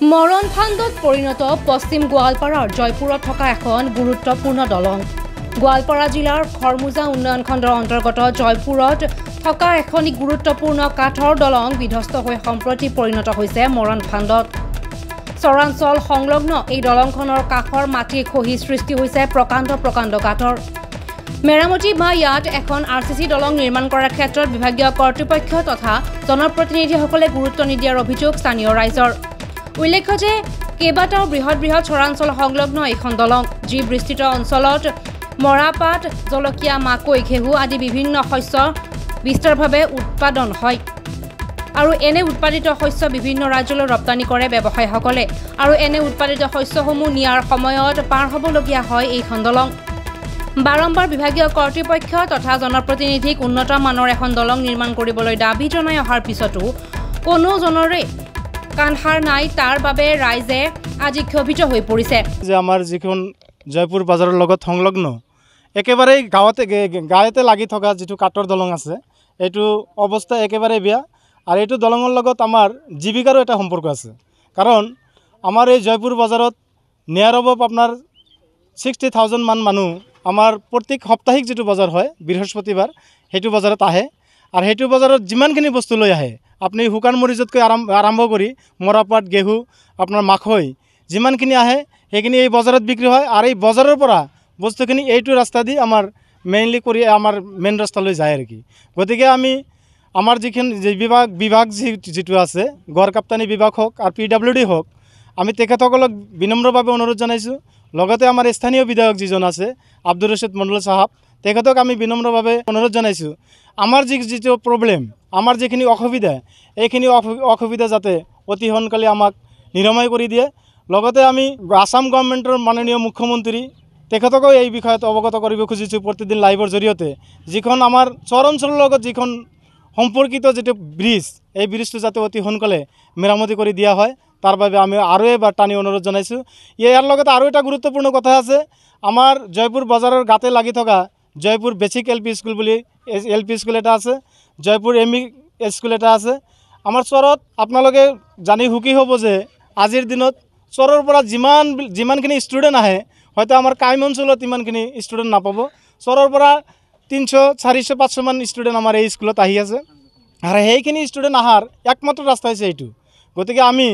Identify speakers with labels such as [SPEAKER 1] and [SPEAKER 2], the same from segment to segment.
[SPEAKER 1] মৰণ ফান্দত পৰিণত পশ্চিম গোৱালপাৰাৰ জয়পুৰত থকা এখন গুৰুত্বপূৰ্ণ দলং। গোৱালপাৰা জিলাৰ খৰমুজা উন্নয়ন খণ্ডৰ অন্তৰ্গত জয়পুৰত থকা এখন গুৰুত্বপূৰ্ণ কাঠৰ দলং বিধ্বস্ত হৈ সম্প্ৰতি পৰিণত হৈছে মৰণ ফান্দত। চৰাঞ্চল সংলগ্ন এই দলংখনৰ কাষৰ মাটি খহি সৃষ্টি হৈছে প্ৰকাণ্ড গাঁতৰ। মেৰামতি বা ইয়াত এখন RCC দলং নিৰ্মাণ কৰাৰ ক্ষেত্ৰত বিভাগীয় কৰ্তৃপক্ষ তথা জনপ্ৰতিনিধিসকলে গুৰুত্ব নিদিয়াৰ অভিযোগ স্থানীয় ৰাইজৰ। উল্লেখ্য যে কেইবাটাও বৃহৎ চৰাঞ্চল সংলগ্ন এইখন দলং, যি বিস্তৃত অঞ্চলত মৰাপাট, জলকীয়া, মাকৈ, ঘেঁহু আদি বিভিন্ন শস্য বিস্তাৰভাৱে উৎপাদন হয় আৰু এনে উৎপাদিত শস্য বিভিন্ন ৰাজ্যলৈ ৰপ্তানি কৰে ব্যৱসায়ীসকলে আৰু এনে উৎপাদিত শস্যসমূহ নিয়াৰ সময়ত পাৰ হ'বলগীয়া হয় এইখন দলং। বাৰম্বাৰ বিভাগীয় কৰ্তৃপক্ষ তথা জনপ্ৰতিনিধিক উন্নত মানৰ এখন দলং নিৰ্মাণ কৰিবলৈ দাবী জনাই অহাৰ পিছতো কোনোজনৰে কাণসাৰ নাই। তাৰ বাবে ৰাইজে আজি ক্ষোভিত হৈ পৰিছে
[SPEAKER 2] যে আমাৰ যিখন জয়পুৰ বাজাৰৰ লগত সংলগ্ন একেবাৰে গাঁৱতে লাগি থকা যিটো কাঠৰ দলং আছে, এইটো অৱস্থা একেবাৰে বেয়া আৰু এইটো দলঙৰ লগত আমাৰ জীৱিকাৰো এটা সম্পৰ্ক আছে। কাৰণ আমাৰ এই জয়পুৰ বাজাৰত নিয়াৰ অভাৱ আপোনাৰ 60,000 মান মানুহ আমাৰ প্ৰত্যেক সাপ্তাহিক যিটো বজাৰ হয় বৃহস্পতিবাৰ, সেইটো বজাৰত আহে আৰু সেইটো বজাৰত যিমানখিনি বস্তু লৈ আহে আপুনি শুকান মৰিচতকৈ আৰম্ভ কৰি মৰাপাট, ঘেঁহু, আপোনাৰ মাকৈ যিমানখিনি আহে সেইখিনি এই বজাৰত বিক্ৰী হয় আৰু এই বজাৰৰ পৰা বস্তুখিনি এইটো ৰাস্তা দি আমাৰ মেইনলি কৰি আমাৰ মেইন ৰাস্তালৈ যায় আৰু কি। গতিকে আমি আমাৰ যিখন বিভাগ যিটো আছে, গড় কাপ্তানি বিভাগ হওক আৰু PWD হওক, আমি তেখেতসকলক বিনম্ৰভাৱে অনুৰোধ জনাইছোঁ। লগতে আমাৰ স্থানীয় বিধায়ক যিজন আছে আব্দুৰ ৰছিদ মণ্ডল চাহাব, তেখেতক আমি বিনম্ৰভাৱে অনুৰোধ জনাইছোঁ আমাৰ যিটো প্ৰব্লেম, আমাৰ যিখিনি অসুবিধা, এইখিনি অসুবিধা যাতে অতি সোনকালে আমাক নিৰাময় কৰি দিয়ে। লগতে আমি আসাম গভৰ্ণমেণ্টৰ মাননীয় মুখ্যমন্ত্ৰী তেখেতকো এই বিষয়ত অৱগত কৰিব খুজিছোঁ প্ৰতিদিন লাইভৰ জৰিয়তে, যিখন আমাৰ চৰ অঞ্চলৰ লগত যিখন সম্পৰ্কিত যিটো ব্ৰিজ, এই ব্ৰিজটো যাতে অতি সোনকালে মেৰামতি কৰি দিয়া হয়, তাৰ বাবে আমি আৰু এবাৰ টানি অনুৰোধ জনাইছোঁ। ইয়াৰ লগতে আৰু এটা গুৰুত্বপূৰ্ণ কথা আছে, আমাৰ জয়পুৰ বজাৰৰ গাতে লাগি থকা জয়পুৰ বেচিক LP স্কুল বুলি LP স্কুল এটা আছে, জয়পুৰ ME স্কুল এটা আছে। আমাৰ চৰত আপোনালোকে জানি সুখী হ'ব যে আজিৰ দিনত চৰৰ পৰা যিমানখিনি ষ্টুডেণ্ট আহে, হয়তো আমাৰ কাইম অঞ্চলত ইমানখিনি ষ্টুডেণ্ট নাপাব। চৰৰ পৰা 300, 400, 500 মান ষ্টুডেণ্ট আমাৰ এই স্কুলত আহি আছে আৰু সেইখিনি ষ্টুডেণ্ট অহাৰ একমাত্ৰ ৰাস্তা হৈছে এইটো। গতিকে আমি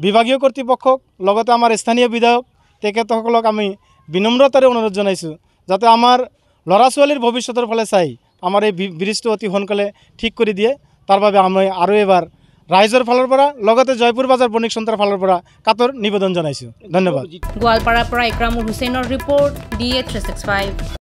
[SPEAKER 2] বিভাগীয় কৰ্তৃপক্ষক লগতে আমাৰ স্থানীয় বিধায়ক তেখেতসকলক আমি বিনম্ৰতাৰে অনুৰোধ জনাইছোঁ যাতে আমাৰ ল'ৰা ছোৱালীৰ ভৱিষ্যতৰ ফালে চাই আমাৰ এই ব্ৰিজটো অতি সোনকালে ঠিক কৰি দিয়ে। তাৰ বাবে আমি আৰু এবাৰ ৰাইজৰ ফালৰ পৰা লগতে জয়পুৰ বাজাৰ বণিক সন্থাৰ ফালৰ পৰা কাতৰ নিবেদন জনাইছোঁ। ধন্যবাদ।
[SPEAKER 1] গোৱালপাৰাৰ পৰা ইকৰামুল হুছেইনৰ ৰিপৰ্ট, DA 365।